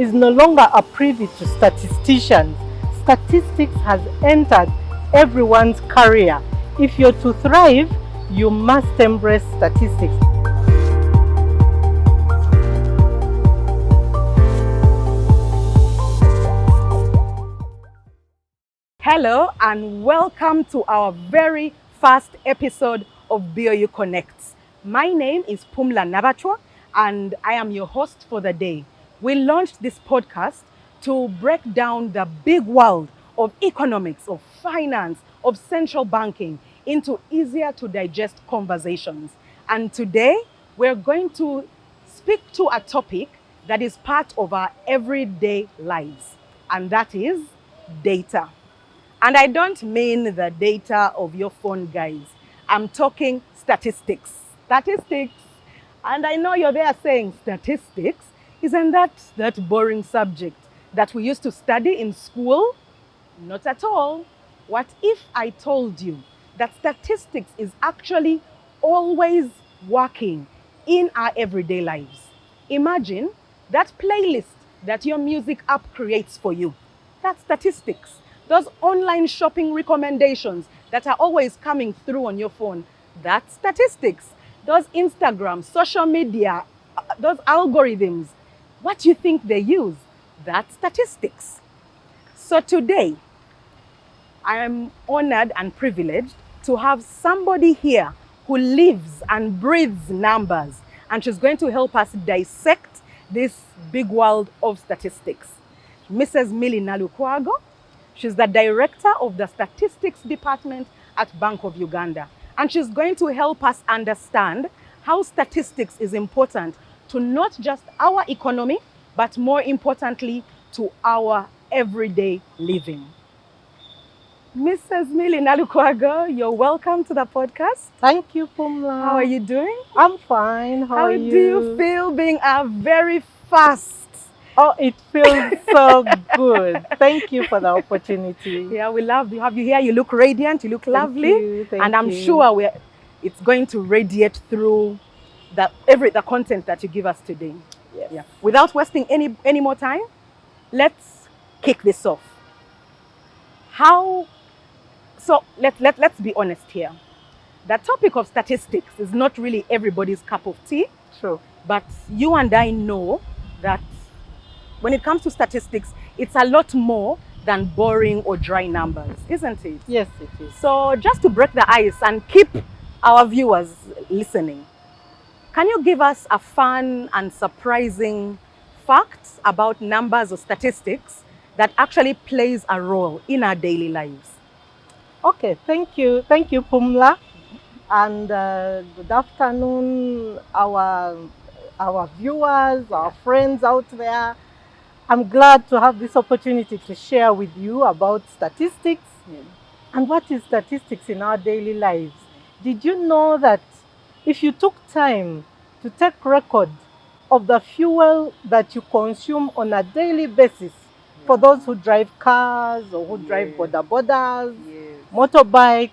is no longer a privy to statisticians. Statistics has entered everyone's career. If you're to thrive, you must embrace statistics. Hello and welcome to our very first episode of BOU Connects. My name is Pumla Nabatwa and I am your host for the day. We launched this podcast to break down the big world of economics, of finance, of central banking into easier to digest conversations. And today we're going to speak to a topic that is part of our everyday lives, and that is data. And I don't mean the data of your phone, guys. I'm talking statistics. Statistics. And I know you're there saying statistics. Isn't that boring subject that we used to study in school? Not at all. What if I told you that statistics is actually always working in our everyday lives? Imagine that playlist that your music app creates for you. That's statistics. Those online shopping recommendations that are always coming through on your phone, that's statistics. Those Instagram, social media, those algorithms, what do you think they use? That's statistics. So today, I am honored and privileged to have somebody here who lives and breathes numbers, and she's going to help us dissect this big world of statistics. Mrs. Millie Nalukwago. She's the director of the statistics department at Bank of Uganda. And she's going to help us understand how statistics is important to not just our economy, but more importantly, to our everyday living. Mrs. Millie Nalukwago, you're welcome to the podcast. Thank you, Pumla. How are you doing? I'm fine. How are you? How do you feel being our very first? Oh, it feels so good. Thank you for the opportunity. Yeah, we love to have you here. You look radiant, you look lovely. Thank and I'm you. sure it's going to radiate through the content that you give us today. Yes. Yeah. Without wasting any more time, let's kick this off. Let's be honest here. The topic of statistics is not really everybody's cup of tea. True. But you and I know that when it comes to statistics, it's a lot more than boring or dry numbers, isn't it? Yes, it is. So just to break the ice and keep our viewers listening, can you give us a fun and surprising fact about numbers or statistics that actually plays a role in our daily lives? Okay, thank you. Thank you, Pumla. And good afternoon, our viewers, our friends out there. I'm glad to have this opportunity to share with you about statistics. Yeah. And what is statistics in our daily lives. Did you know that if you took time to take record of the fuel that you consume on a daily basis, for those who drive cars or who drive bodas, motorbikes,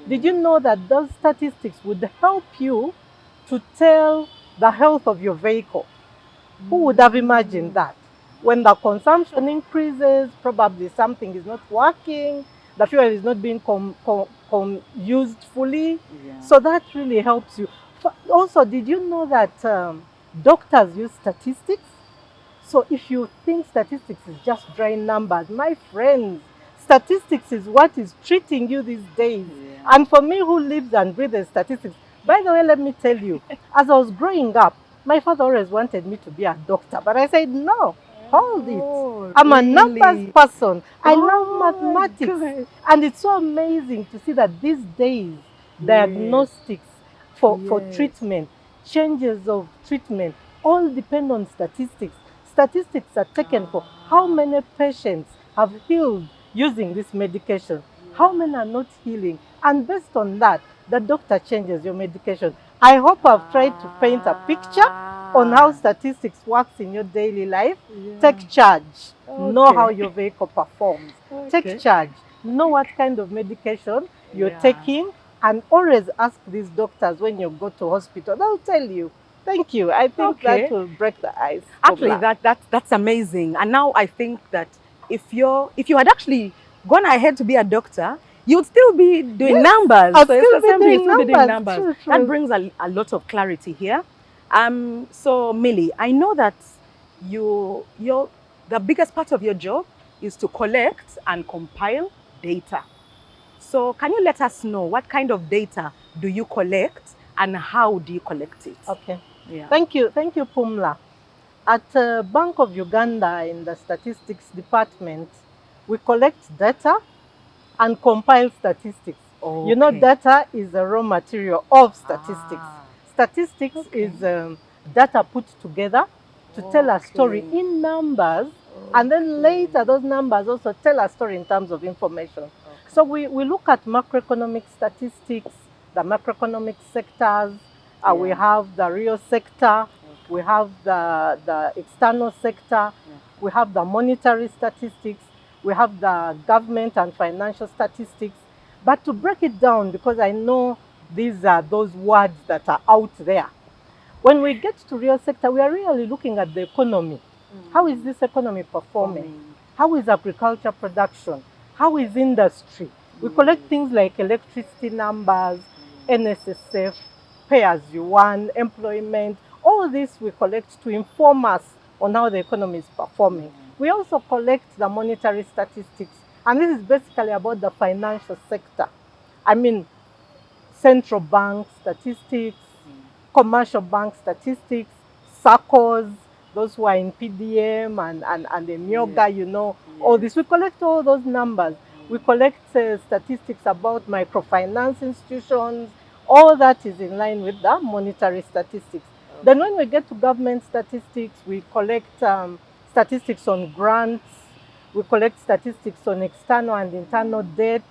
did you know that those statistics would help you to tell the health of your vehicle? Who would have imagined that? When the consumption increases, probably something is not working, the fuel is not being used fully. Yeah. So that really helps you. Also, did you know that doctors use statistics? So if you think statistics is just dry numbers, my friends, statistics is what is treating you these days. Yeah. And for me who lives and breathes statistics, by the way, let me tell you, as I was growing up, my father always wanted me to be a doctor, but I said, no, hold it. I'm a numbers person. I love mathematics. And it's so amazing to see that these days, diagnostics for treatment, changes of treatment, all depend on statistics. Statistics are taken for how many patients have healed using this medication, how many are not healing. And based on that, the doctor changes your medication. I hope I've tried to paint a picture on how statistics works in your daily life. Take charge. Know how your vehicle performs. Take charge. Know what kind of medication you're taking, and always ask these doctors when you go to hospital. They'll tell you Thank you. I think Okay. that will break the ice. Actually, Pumla. that's amazing. And now I think that if you had actually gone ahead to be a doctor, you would still be doing Yes, numbers. I'll So it's still the be same thing, you'll doing still be doing numbers. numbers. True, That true. brings a lot of clarity here. So Millie, I know that your the biggest part of your job is to collect and compile data. So can you let us know what kind of data do you collect and how do you collect it? Okay. Yeah. Thank you, Pumla. At Bank of Uganda in the statistics department, we collect data and compile statistics. Okay. You know, data is the raw material of statistics. Statistics Okay. is data put together to tell a story in numbers, and then later those numbers also tell a story in terms of information. So we look at macroeconomic statistics, the macroeconomic sectors, we have the real sector, we have the external sector, we have the monetary statistics, we have the government and financial statistics. But to break it down, because I know these are those words that are out there, when we get to real sector, we are really looking at the economy. How is this economy performing? How is agriculture production? How is industry? We collect things like electricity numbers, NSSF, pay as you earn, employment. All this we collect to inform us on how the economy is performing. We also collect the monetary statistics, and this is basically about the financial sector. I mean, central bank statistics, commercial bank statistics, SACCOs, those who are in PDM and in yoga, you know, all this. We collect all those numbers. We collect statistics about microfinance institutions. All that is in line with the monetary statistics. Then when we get to government statistics, we collect statistics on grants. We collect statistics on external and internal debt.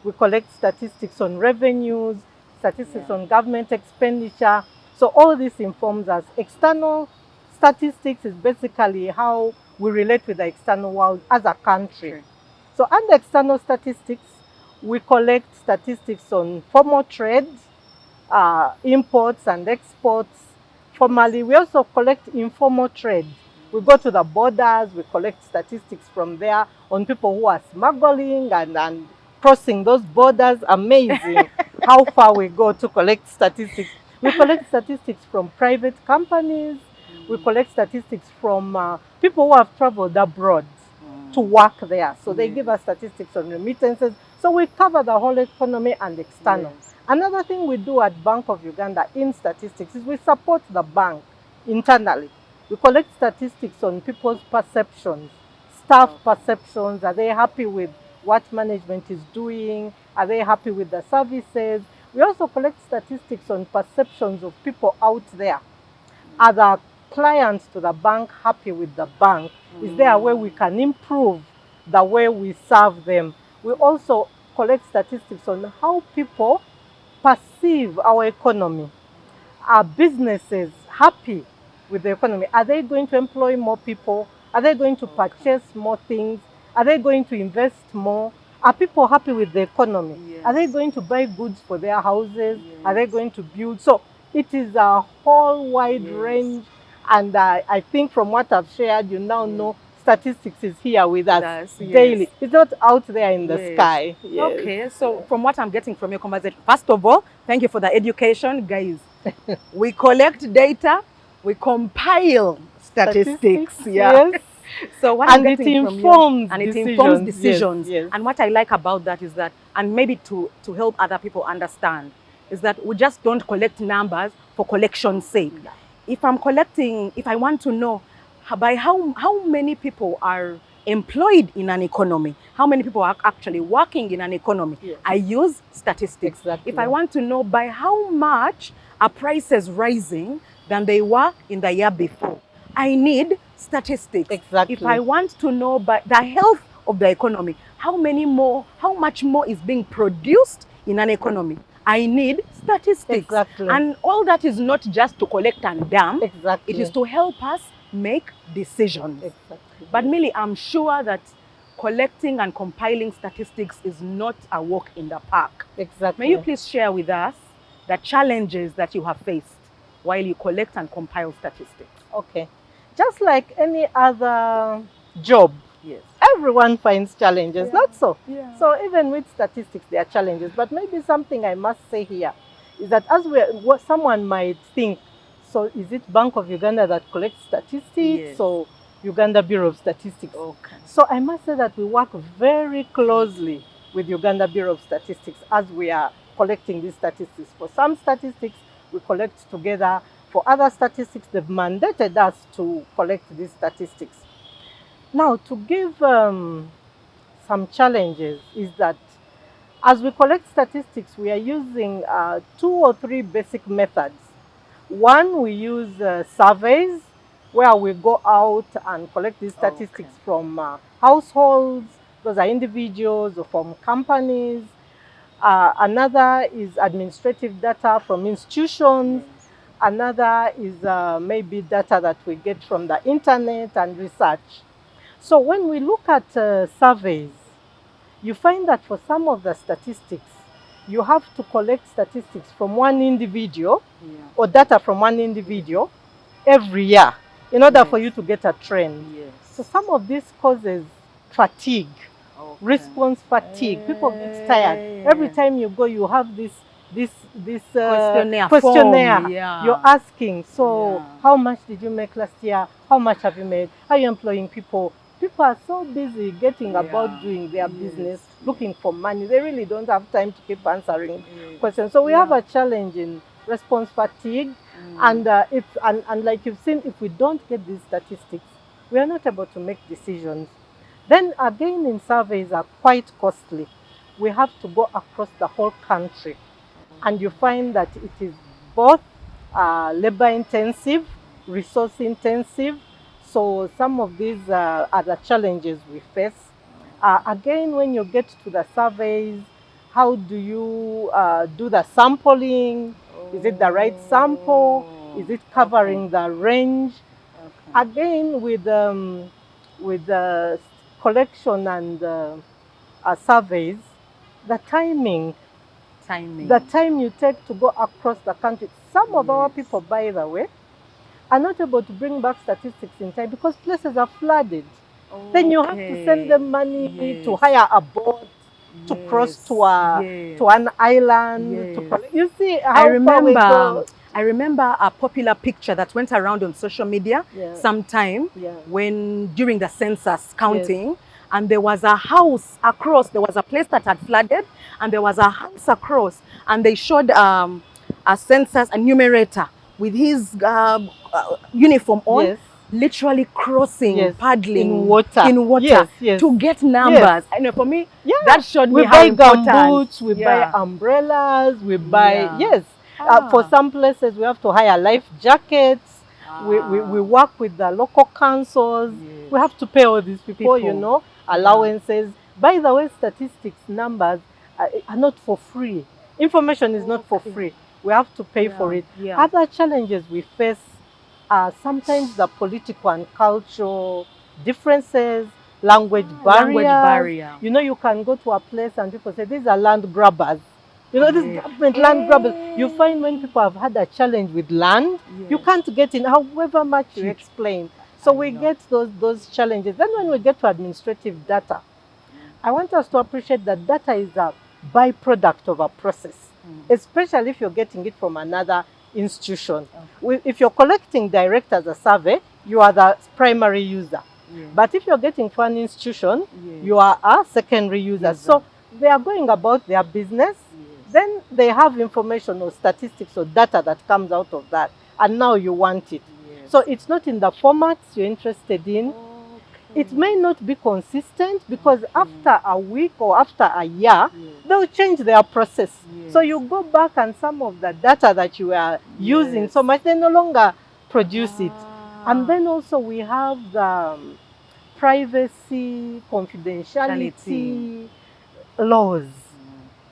We collect statistics on revenues, statistics on government expenditure. So all this informs us. External statistics is basically how we relate with the external world as a country. Sure. So under external statistics, we collect statistics on formal trade, imports and exports. Formally, we also collect informal trade. We go to the borders, we collect statistics from there on people who are smuggling and crossing those borders. Amazing how far we go to collect statistics. We collect statistics from private companies. We collect statistics from people who have traveled abroad to work there. So they give us statistics on remittances. So we cover the whole economy and external. Another thing we do at Bank of Uganda in statistics is we support the bank internally. We collect statistics on people's perceptions, staff perceptions. Are they happy with what management is doing? Are they happy with the services? We also collect statistics on perceptions of people out there. Are the clients to the bank happy with the bank? Is there a way we can improve the way we serve them? We also collect statistics on how people perceive our economy. Are businesses happy with the economy? Are they going to employ more people? Are they going to purchase more things? Are they going to invest more? Are people happy with the economy? Yes. Are they going to buy goods for their houses? Yes. Are they going to build? So it is a whole wide range. And I think from what I've shared, you now know statistics is here with us daily. It's not out there in the sky. Okay, so from what I'm getting from your conversation, first of all, thank you for the education, guys. We collect data, we compile statistics. Yes. So what and it informs decisions. Yes. And what I like about that is that, and maybe to help other people understand, is that we just don't collect numbers for collection's sake. If I'm collecting, if I want to know by how many people are employed in an economy, how many people are actually working in an economy, I use statistics. Exactly. If I want to know by how much are prices rising than they were in the year before, I need statistics. Exactly. If I want to know by the health of the economy, how much more is being produced in an economy, I need statistics. Exactly. And all that is not just to collect and dump. Exactly. It is to help us make decisions. Exactly. But Millie, I'm sure that collecting and compiling statistics is not a walk in the park. Exactly. May you please share with us the challenges that you have faced? while you collect and compile statistics? Okay. Just like any other job, Yes. everyone finds challenges, Yeah. not so? Yeah. So even with statistics, there are challenges. But maybe something I must say here is that what someone might think, so is it Bank of Uganda that collects statistics, Yes. or Uganda Bureau of Statistics? Okay. So I must say that we work very closely with Uganda Bureau of Statistics as we are collecting these statistics. For some statistics, we collect together. For other statistics, they've mandated us to collect these statistics. Now, to give some challenges is that as we collect statistics, we are using 2 or 3 basic methods. One, we use surveys, where we go out and collect these statistics from households, those are individuals, or from companies. Another is administrative data from institutions. Yes. Another is maybe data that we get from the internet and research. So when we look at surveys, you find that for some of the statistics, you have to collect statistics from one individual, or data from one individual every year in order for you to get a trend. Yes. So some of this causes fatigue, response fatigue. People get tired. Every time you go, you have this questionnaire. Yeah. You're asking, so how much did you make last year? How much have you made? Are you employing people? People are so busy getting about doing their business, looking for money. They really don't have time to keep answering questions. So we have a challenge in response fatigue. And like you've seen, if we don't get these statistics, we are not able to make decisions. Then again, in surveys are quite costly. We have to go across the whole country, and you find that it is both labor intensive, resource intensive. So some of these are the challenges we face. Again, when you get to the surveys, how do you do the sampling? Is it the right sample? Is it covering the range? Again, with the collection and surveys, the timing, the time you take to go across the country. Some of our people, by the way, are not able to bring back statistics in time because places are flooded. Then you have to send them money to hire a boat to cross to an island to collect. You see how far we go. I remember a popular picture that went around on social media sometime when during the census counting, and there was a house across. There was a place that had flooded, and there was a house across, and they showed a census enumerator with his uniform on, literally crossing, paddling in water, to get numbers. And for me, that showed me how important. We buy gumboots, we buy umbrellas, we buy, for some places we have to hire life jackets. We work with the local councils. We have to pay all these people, you know, allowances. By the way, statistics numbers are not for free. Information is not for free. We have to pay for it. Other challenges we face are sometimes the political and cultural differences, language barriers. You know, you can go to a place and people say, these are land grabbers. You know, these government land grabbers. You find when people have had a challenge with land, you can't get in, however much you explain. So we get those challenges. Then when we get to administrative data, I want us to appreciate that data is a byproduct of a process, especially if you're getting it from another institution. If you're collecting direct as a survey, you are the primary user. But if you're getting from an institution, you are a secondary user. So they are going about their business. Then they have information or statistics or data that comes out of that. And now you want it. So it's not in the formats you're interested in. It may not be consistent because after a week or after a year, they'll change their process. So you go back and some of the data that you are using so much, they no longer produce it. And then also we have the privacy, confidentiality laws.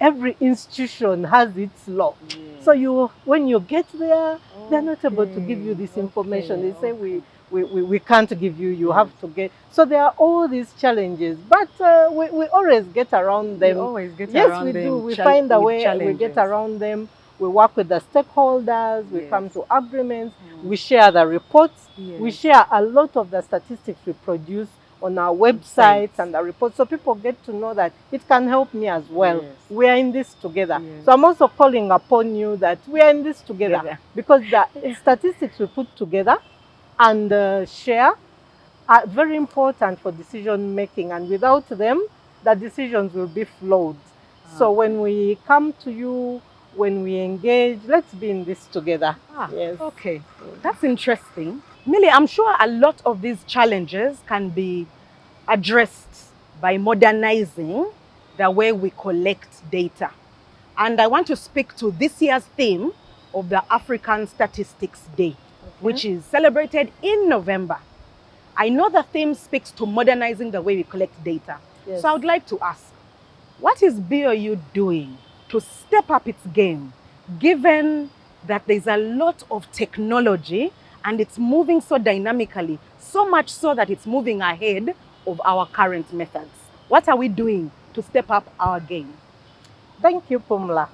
Every institution has its law. So when you get there, they're not able to give you this information. They say we can't give you, you have to get. So there are all these challenges, but we always get around them. We always get yes, around we them. do. We find a way, we get around them. We work with the stakeholders, we Yes. come to agreements, we share the reports, we Yes. share a lot of the statistics we produce on our websites and the reports, so people get to know that it can help me as well. Yes. We are in this together. Yes. So I'm also calling upon you that we are in this together, because the statistics we put together and share are very important for decision making, and without them, the decisions will be flawed. So when we come to you, when we engage, let's be in this together. Yes. Okay, that's interesting. Millie, I'm sure a lot of these challenges can be addressed by modernizing the way we collect data. And I want to speak to this year's theme of the African Statistics Day, which is celebrated in November. I know the theme speaks to modernizing the way we collect data. Yes. So I would like to ask, what is BOU doing to step up its game, given that there's a lot of technology and it's moving so dynamically, so much so that it's moving ahead of our current methods? What are we doing to step up our game? Thank you, Pumla.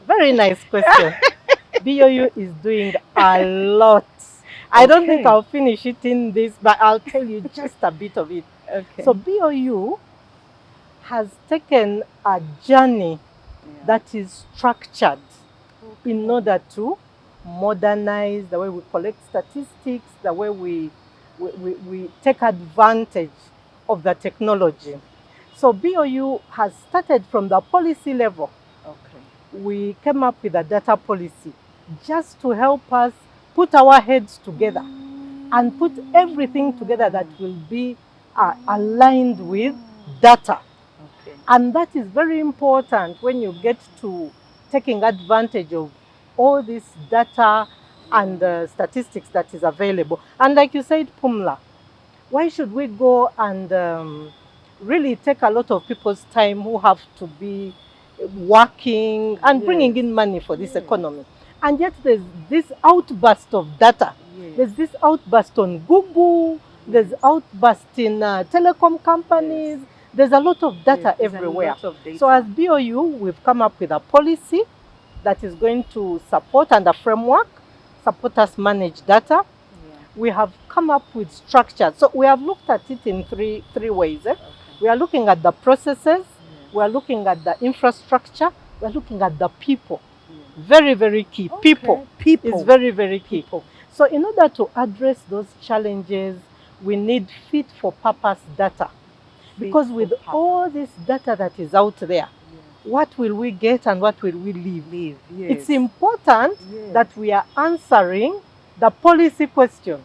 Very nice question. BOU is doing a lot. I don't think I'll finish it in this, but I'll tell you just a bit of it. So BOU has taken a journey that is structured in order to modernize the way we collect statistics, the way we take advantage of the technology. So BOU has started from the policy level. We came up with a data policy just to help us put our heads together and put everything together that will be aligned with data. And that is very important when you get to taking advantage of all this data and statistics that is available. And like you said, Pumla, why should we go and really take a lot of people's time who have to be working and bringing in money for this economy? And yet there's this outburst of data. There's this outburst on Google, there's outburst in telecom companies, there's a lot of data everywhere. So as BOU, we've come up with a policy that is going to support, and a framework, support us manage data. We have come up with structure. So we have looked at it in three ways. We are looking at the processes, we are looking at the infrastructure, we are looking at the people. Very, very key. People is very, very key. So in order to address those challenges, we need fit for purpose data. Because with all this data that is out there, what will we get and what will we leave? It's important that we are answering the policy question.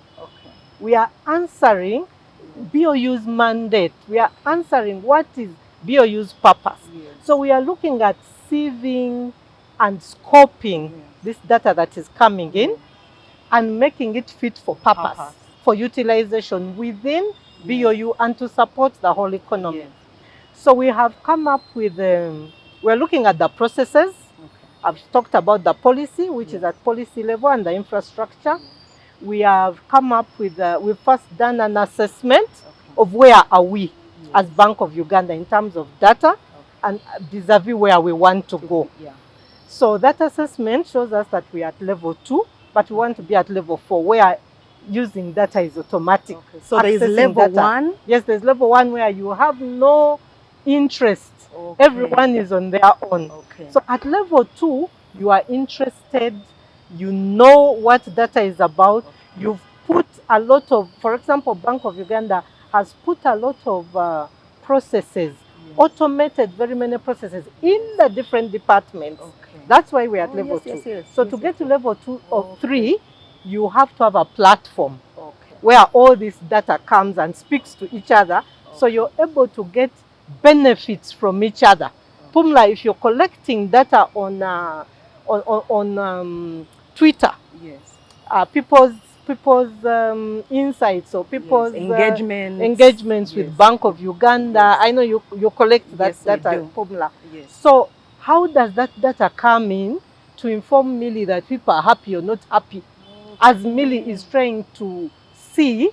We are answering BOU's mandate. We are answering what is BOU's purpose. So we are looking at sieving and scoping this data that is coming in and making it fit for purpose, for utilization within BOU and to support the whole economy. So we have come up with, we're looking at the processes. I've talked about the policy, which is at policy level, and the infrastructure. We have come up with, we've first done an assessment of where are we as Bank of Uganda in terms of data and vis-a-vis where we want to go. So that assessment shows us that we are at level 2, but we want to be at level 4, where using data is automatic. So there is level 1? Yes, there's level 1 where you have no interest. Everyone is on their own. So at level 2, you are interested, you know what data is about, you've put a lot of, for example, Bank of Uganda has put a lot of processes, automated very many processes in the different departments. That's why we're at level 2. So to get to level 2 or 3, you have to have a platform where all this data comes and speaks to each other, so you're able to get benefits from each other. Pumla, if you're collecting data on Twitter, people's insights or people's engagements with Bank of Uganda, I know you collect that data, Pumla. So how does that data come in to inform Millie that people are happy or not happy? As Millie is trying to see,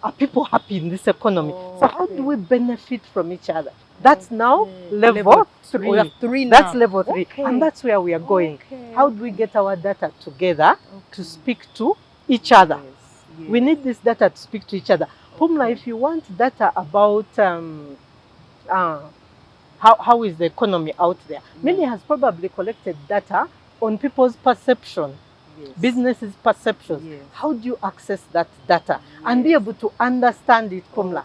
are people happy in this economy? So how do we benefit from each other? That's now level 3. That's level 3. And that's where we are going. How do we get our data together to speak to each other? Yes. We need this data to speak to each other. Pumla, if you want data about how is the economy out there, Millie has probably collected data on people's perception, businesses' perceptions. How do you access that data and be able to understand it, Pumla?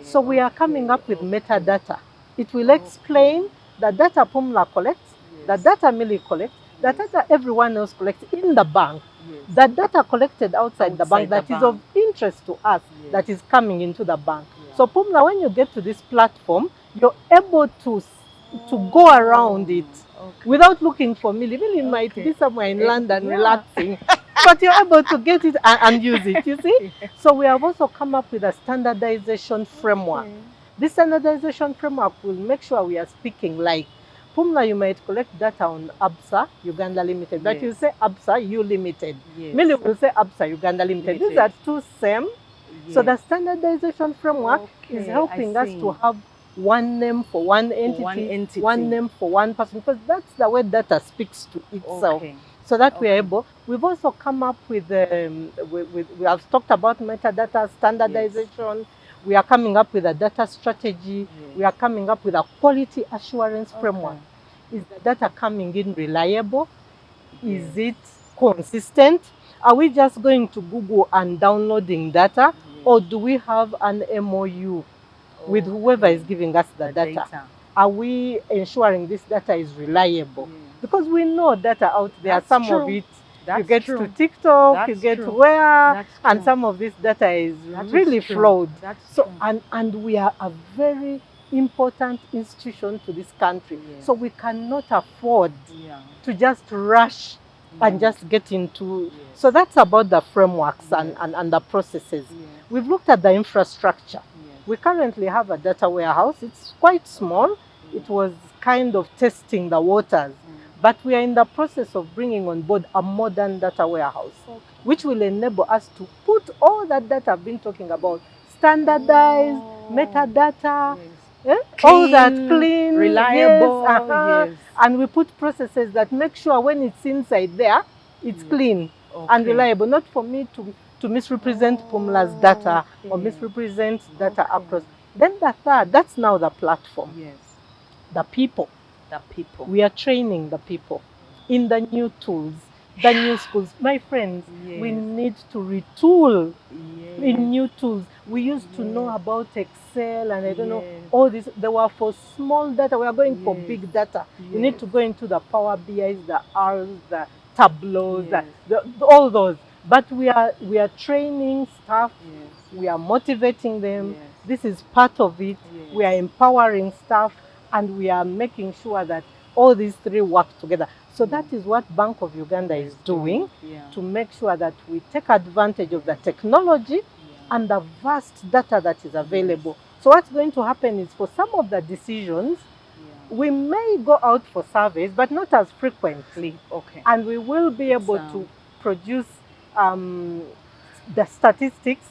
So we are coming up with metadata. It will explain the data Pumla collects, the data Millie collects, the data everyone else collects in the bank, the data collected outside the bank that is of interest to us, that is coming into the bank. So Pumla, when you get to this platform, you're able to go around it without looking for Millie. Millie might be somewhere in London relaxing, but you're able to get it and use it, you see? So we have also come up with a standardization framework. This standardization framework will make sure we are speaking like, Pumla, you might collect data on ABSA, Uganda Limited, but you say ABSA, U Limited. Millie will say ABSA, Uganda Limited. These are two same. So the standardization framework is helping us to have one name for one entity, one name for one person, because that's the way data speaks to itself. So that we are able. We've also come up with, we have talked about metadata standardization. We are coming up with a data strategy. We are coming up with a quality assurance framework. Is the data coming in reliable? Is it consistent? Are we just going to Google and downloading data? Or do we have an MOU with whoever is giving us the data? Are we ensuring this data is reliable? Because we know data out there, some of it, you get to TikTok, you get to where, and some of this data is really flawed. So, and we are a very important institution to this country. So we cannot afford to just rush and just get into. So that's about the frameworks and the processes. We've looked at the infrastructure. We currently have a data warehouse. It's quite small. It was kind of testing the waters. But we are in the process of bringing on board a modern data warehouse, which will enable us to put all that data I've been talking about, standardized, metadata, all that clean, reliable, and we put processes that make sure when it's inside there, it's clean and reliable. Not for me to misrepresent Pumla's data or misrepresent data across. Then the third, that's now the platform. The people. We are training the people in the new tools, the new schools. My friends, we need to retool in new tools. We used to know about Excel and I don't know, all this. They were for small data. We are going for big data. You need to go into the Power BIs, the R's, the Tableaus, all those. But we are training staff. We are motivating them. This is part of it. We are empowering staff. And we are making sure that all these three work together. So that is what Bank of Uganda is doing to make sure that we take advantage of the technology and the vast data that is available. So what's going to happen is for some of the decisions, we may go out for surveys, but not as frequently. And we will be able to produce the statistics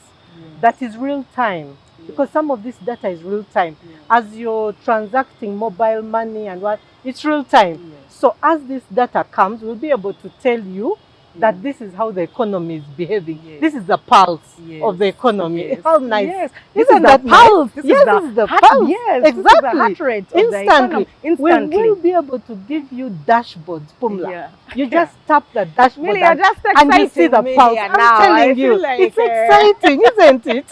that is real time. Because some of this data is real time. As you're transacting mobile money and what, it's real time. So as this data comes, we'll be able to tell you that this is how the economy is behaving. This is the pulse of the economy. How nice. This is the pulse. This is the pulse. Exactly. This is the heart rate of the economy. Instantly. We will be able to give you dashboards, Pumla. You just tap the dashboard Millie, and you see the pulse. I'm telling you, like it's exciting, isn't it?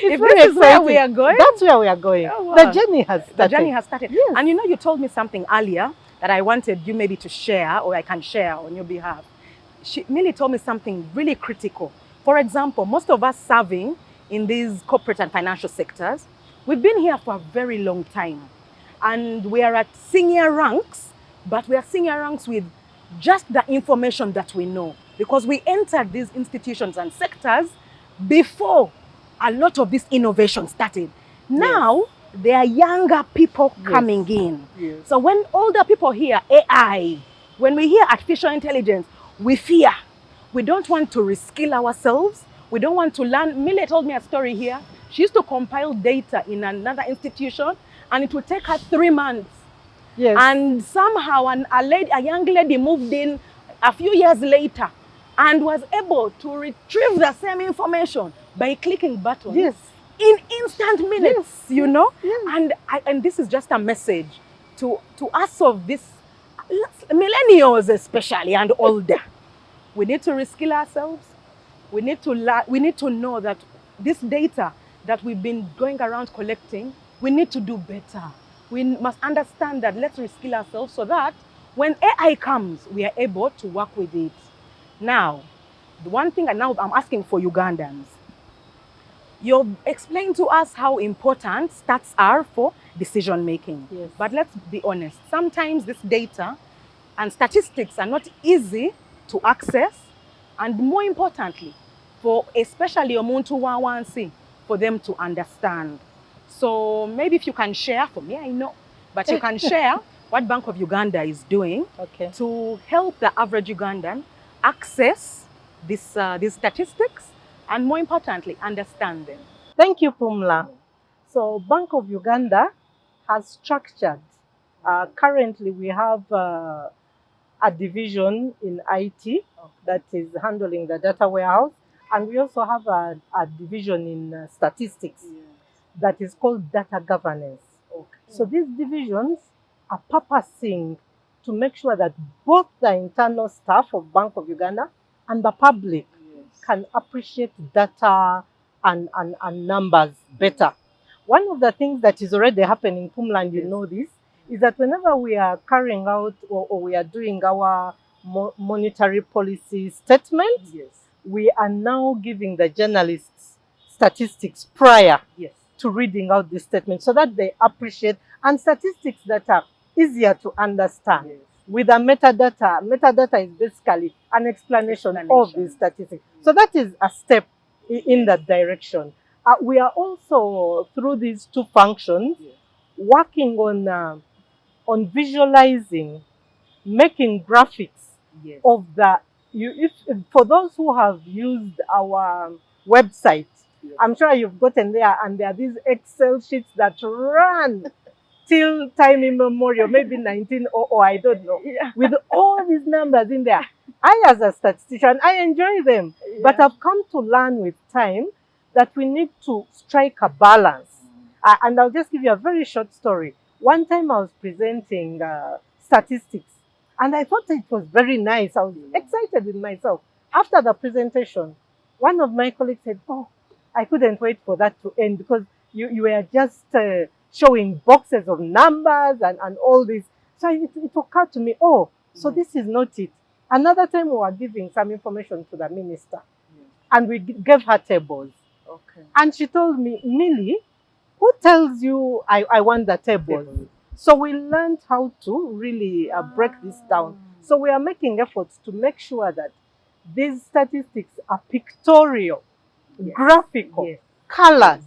If this is where we are going, that's where we are going. The journey has started. The journey has started. And you know, you told me something earlier that I wanted you maybe to share, or I can share on your behalf. Millie told me something really critical. For example, most of us serving in these corporate and financial sectors, we've been here for a very long time. And we are at senior ranks, but we are senior ranks with just the information that we know. Because we entered these institutions and sectors before a lot of this innovation started. Now, there are younger people coming in. So when older people hear AI, when we hear artificial intelligence, we fear. We don't want to reskill ourselves. We don't want to learn. Millie told me a story here. She used to compile data in another institution, and it would take her 3 months. And somehow a young lady moved in a few years later and was able to retrieve the same information by clicking buttons Yes. in instant minutes, Yes. Yes. And this is just a message to us of this millennials especially and older. We need to reskill ourselves. We need to know that this data that we've been going around collecting, we need to do better. We must understand that let's reskill ourselves so that when AI comes, we are able to work with it. Now, the one thing, and now I'm asking for Ugandans. You've explained to us how important stats are for decision making. Yes. But let's be honest, sometimes this data and statistics are not easy to access, and more importantly, for especially Omuntu Wawansi, for them to understand. So maybe if you can share, for me I know, but you can share what Bank of Uganda is doing to help the average Ugandan access these statistics and more importantly, understand them. Thank you, Pumla. So Bank of Uganda has structured. Currently, we have a division in IT that is handling the data warehouse, and we also have a division in statistics that is called data governance. So these divisions are purposing to make sure that both the internal staff of Bank of Uganda and the public can appreciate data and numbers better. One of the things that is already happening, Pumland, you know this, is that whenever we are carrying out or we are doing our monetary policy statement, we are now giving the journalists statistics prior to reading out the statement so that they appreciate, and statistics that are easier to understand. With the metadata, metadata is basically an explanation of the statistics. So that is a step in that direction. We are also, through these two functions, working on visualizing, making graphics of the, if for those who have used our website, I'm sure you've gotten there, and there are these Excel sheets that run till time immemorial, maybe 1900, I don't know, with all these numbers in there. I, as a statistician, I enjoy them, but I've come to learn with time that we need to strike a balance. And I'll just give you a very short story. One time I was presenting statistics, and I thought it was very nice. I was excited with myself. After the presentation, one of my colleagues said, "Oh, I couldn't wait for that to end because you were just showing boxes of numbers and all this." So it occurred to me, oh, so this is not it. Another time we were giving some information to the minister, and we gave her tables. And she told me, "Millie, who tells you I want the tables?" So we learned how to really break this down. So we are making efforts to make sure that these statistics are pictorial, graphical, colored.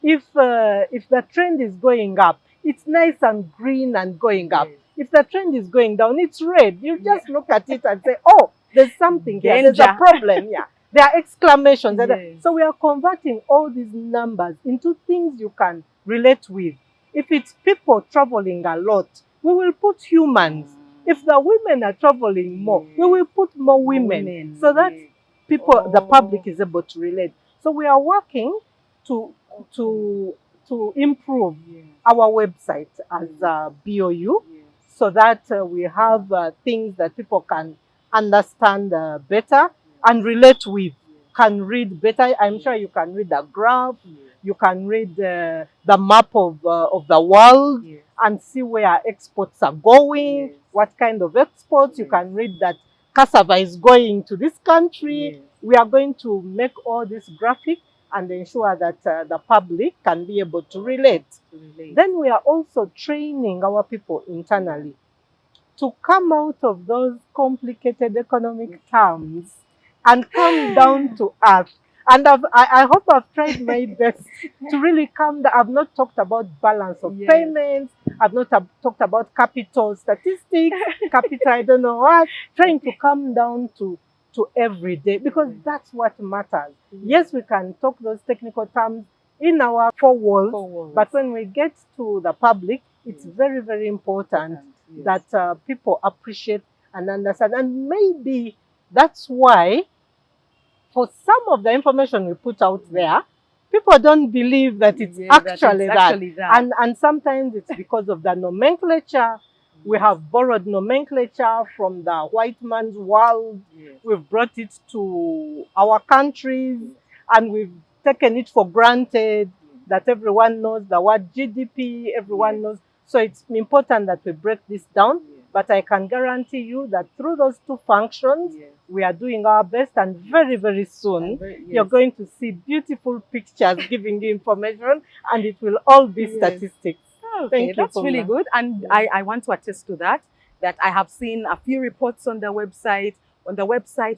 If the trend is going up, it's nice and green and going up. If the trend is going down, it's red. You just look at it and say, "Oh, there's something here. There's a problem here." There are exclamations. So we are converting all these numbers into things you can relate with. If it's people traveling a lot, we will put humans. If the women are traveling more, we will put more women, so that people, the public, is able to relate. So we are working to improve our website as a BOU, so that we have things that people can understand better and relate with, can read better. I'm sure you can read the graph, you can read the map of the world and see where exports are going, what kind of exports. You can read that cassava is going to this country. We are going to make all this graphic and ensure that the public can be able to relate. Then we are also training our people internally to come out of those complicated economic terms and come down to earth. And I hope I've tried my best to really come down. I've not talked about balance of payments. I've not talked about capital statistics, capital I don't know what. Trying to come down to every day, because that's what matters. Yes, we can talk those technical terms in our four walls, but when we get to the public, it's very, very important that people appreciate and understand. And maybe that's why for some of the information we put out there, people don't believe that it's actually that. And sometimes it's because of the nomenclature. We have borrowed nomenclature from the white man's world. Yes. We've brought it to our countries, and we've taken it for granted that everyone knows the word GDP, everyone knows. So it's important that we break this down. But I can guarantee you that through those two functions, we are doing our best, and very, very soon, you're going to see beautiful pictures giving you information, and it will all be statistics. Okay, Thank you, that's really good. And I want to attest to that I have seen a few reports on the website,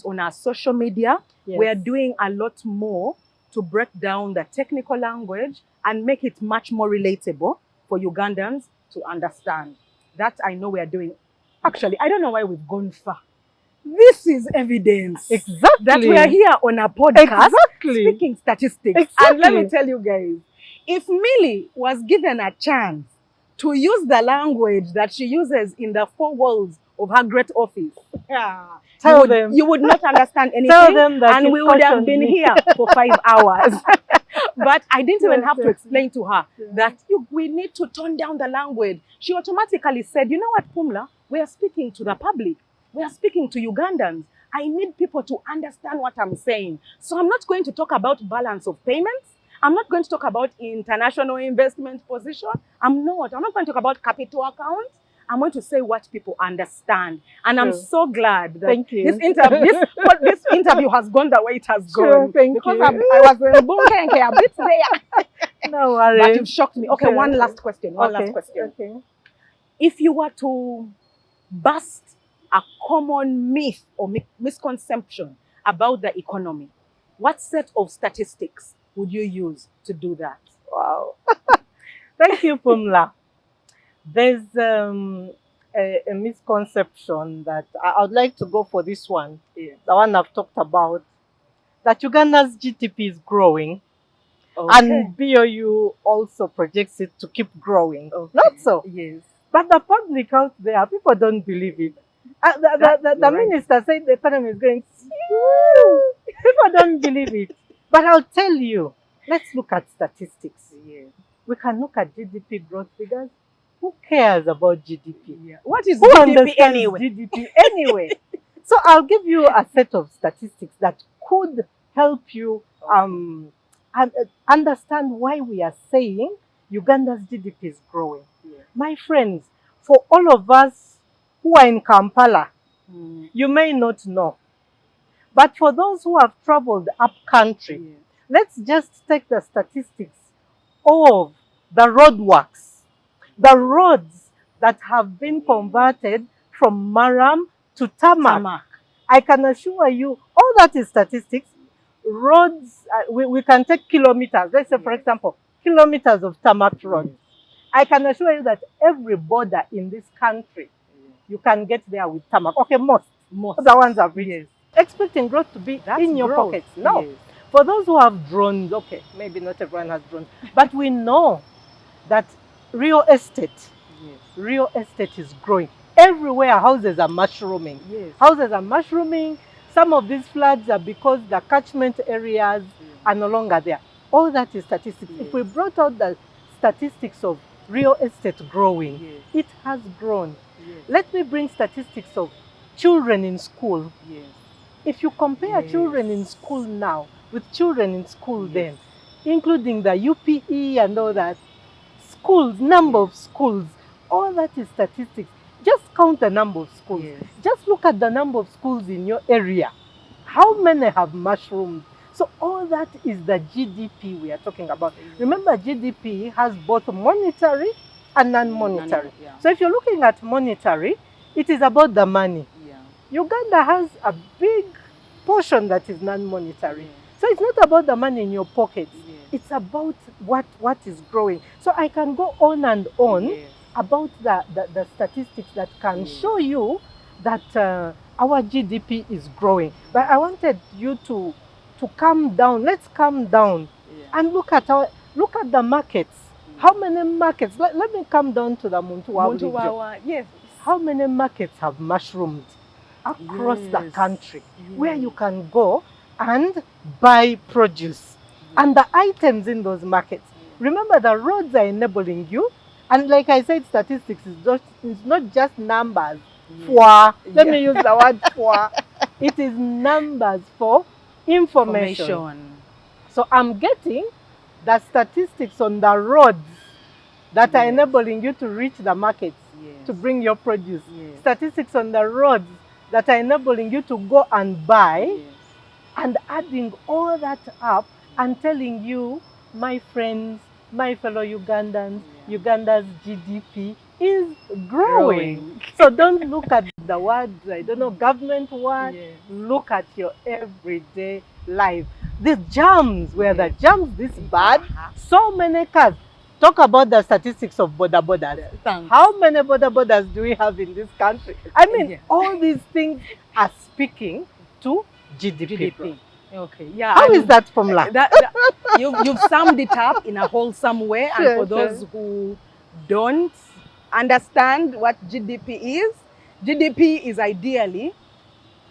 on our social media. Yes. We are doing a lot more to break down the technical language and make it much more relatable for Ugandans to understand. That I know we are doing. Actually, I don't know why we've gone far. This is evidence that we are here on a podcast speaking statistics. And let me tell you guys, if Millie was given a chance to use the language that she uses in the four walls of her great office, you would not understand anything, and we would have been here for 5 hours. But I didn't even have to explain to her that we need to tone down the language. She automatically said, you know what, Pumla, we are speaking to the public. We are speaking to Ugandans. I need people to understand what I'm saying. So I'm not going to talk about balance of payments. I'm not going to talk about international investment position. I'm not going to talk about capital accounts. I'm going to say what people understand. And I'm so glad that this interview has gone the way it has gone. Because I was a bit there. No worries. But you've shocked me. Okay, one last question. Okay. If you were to bust a common myth or misconception about the economy, what set of statistics would you use to do that? Wow. Thank you, Pumla. There's a misconception that I would like to go for this one, the one I've talked about, that Uganda's GDP is growing, and BOU also projects it to keep growing. Not so. Yes. But the public out there, people don't believe it. The minister said the economy is going, people don't believe it. But I'll tell you, let's look at statistics. We can look at GDP growth figures. Who cares about GDP? What is Who GDP anyway? GDP anyway? So I'll give you a set of statistics that could help you understand why we are saying Uganda's GDP is growing. My friends, for all of us who are in Kampala, you may not know. But for those who have traveled up country, let's just take the statistics of the roadworks, the roads that have been converted from Maram to tarmac. I can assure you, all that is statistics. Roads, we can take kilometers. Let's say, for example, kilometers of tarmac roads. I can assure you that every border in this country, you can get there with tarmac. Okay, most. The ones are big. Expecting growth to be in your pockets. No. For those who have drones, okay, maybe not everyone has drones, but we know that real estate is growing. Everywhere houses are mushrooming. Houses are mushrooming. Some of these floods are because the catchment areas are no longer there. All that is statistics. If we brought out the statistics of real estate growing, it has grown. Let me bring statistics of children in school. If you compare children in school now with children in school then, including the UPE and all that, schools, number of schools, all that is statistics. Just count the number of schools. Just look at the number of schools in your area. How many have mushroomed? So all that is the GDP we are talking about. Remember, GDP has both monetary and non-monetary. So if you're looking at monetary, it is about the money. Uganda has a big portion that is non-monetary. So it's not about the money in your pockets. It's about what is growing. So I can go on and on about the statistics that can show you that our GDP is growing. But I wanted you to calm down. Let's calm down and look at the markets. How many markets? Let me come down to the Muntuwa region. How many markets have mushroomed across the Yes. country where Yes. you can go and buy produce and the items in those markets. Remember, the roads are enabling you. And like I said, statistics is not just numbers. Let me use the word for. It is numbers for information. So I'm getting the statistics on the roads that are enabling you to reach the markets to bring your produce. Statistics on the roads that are enabling you to go and buy, and adding all that up and telling you, my friends, my fellow Ugandans, Uganda's GDP is growing. So don't look at the words, I don't know, government word. Look at your everyday life. These jams, where the jams this bad, so many cars. Talk about the statistics of border borders. How many border borders do we have in this country? I mean, all these things are speaking to GDP. Okay, yeah. How is that formula? You've summed it up in a wholesome way. And for those who don't understand what GDP is ideally,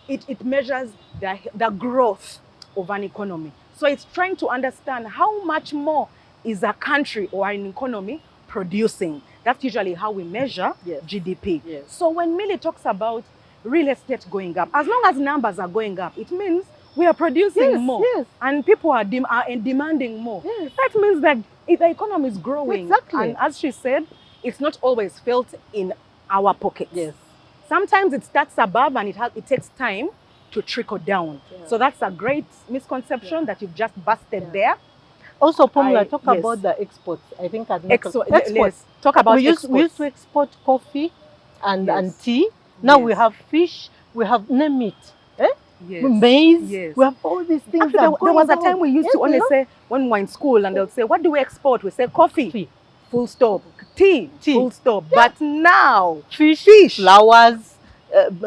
it measures the growth of an economy. So it's trying to understand how much more is a country or an economy producing. That's usually how we measure GDP. So when Millie talks about real estate going up, as long as numbers are going up, it means we are producing more. And people are demanding more. That means that the economy is growing. And as she said, it's not always felt in our pockets. Sometimes it starts above and it takes time to trickle down. So that's a great misconception that you've just busted there. Also, Pumla, talk about the exports. I think exports. Talk about exports. We used to export coffee and tea. Now we have fish. We have name it. Maize. We have all these things. There was a time we used to only say, when we were in school, and they'll say, what do we export? We say coffee. Full stop. Tea. Full stop. But now, fish, flowers,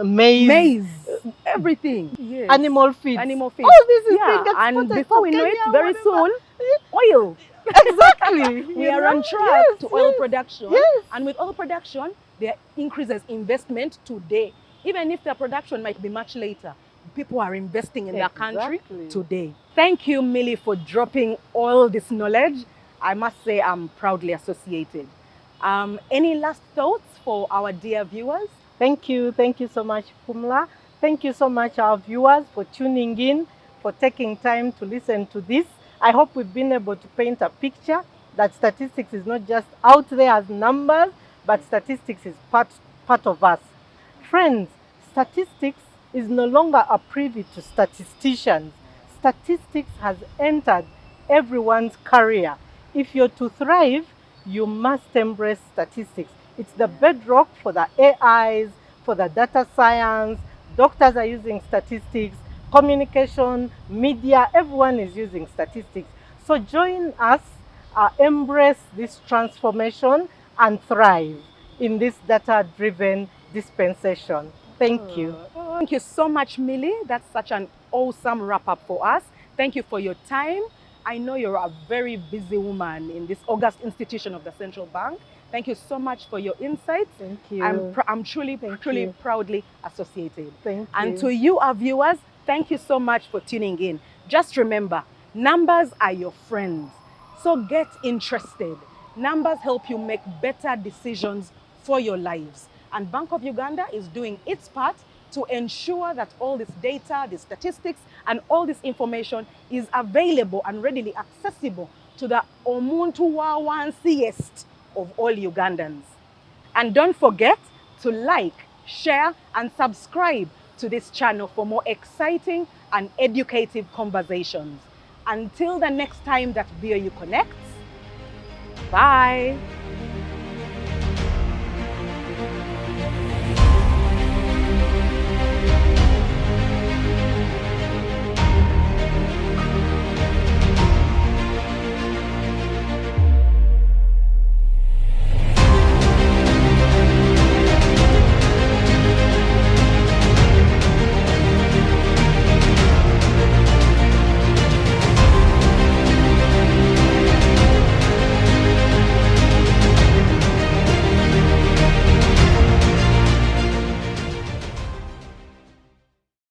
maize, everything. Animal feed. All this is being exported. And before we know it, very soon, oil. Exactly. We are on track to oil production. And with oil production, there increases investment today. Even if the production might be much later, people are investing in their country today. Thank you, Millie, for dropping all this knowledge. I must say I'm proudly associated. Any last thoughts for our dear viewers? Thank you. Thank you so much, Pumla. Thank you so much, our viewers, for tuning in, for taking time to listen to this. I hope we've been able to paint a picture that statistics is not just out there as numbers, but statistics is part of us. Friends, statistics is no longer a privy to statisticians. Statistics has entered everyone's career. If you're to thrive, you must embrace statistics. It's the bedrock for the AIs, for the data science. Doctors are using statistics, communication, media, everyone is using statistics. So join us, embrace this transformation and thrive in this data-driven dispensation. Thank you. Thank you so much, Millie. That's such an awesome wrap-up for us. Thank you for your time. I know you're a very busy woman in this august institution of the Central Bank. Thank you so much for your insights. Thank you. I'm truly proudly associated. Thank you. And to you, our viewers, thank you so much for tuning in. Just remember, numbers are your friends. So get interested. Numbers help you make better decisions for your lives. And Bank of Uganda is doing its part to ensure that all this data, the statistics, and all this information is available and readily accessible to the omuntu wawansiest of all Ugandans. And don't forget to like, share, and subscribe to this channel for more exciting and educative conversations. Until the next time that BOU connects, bye.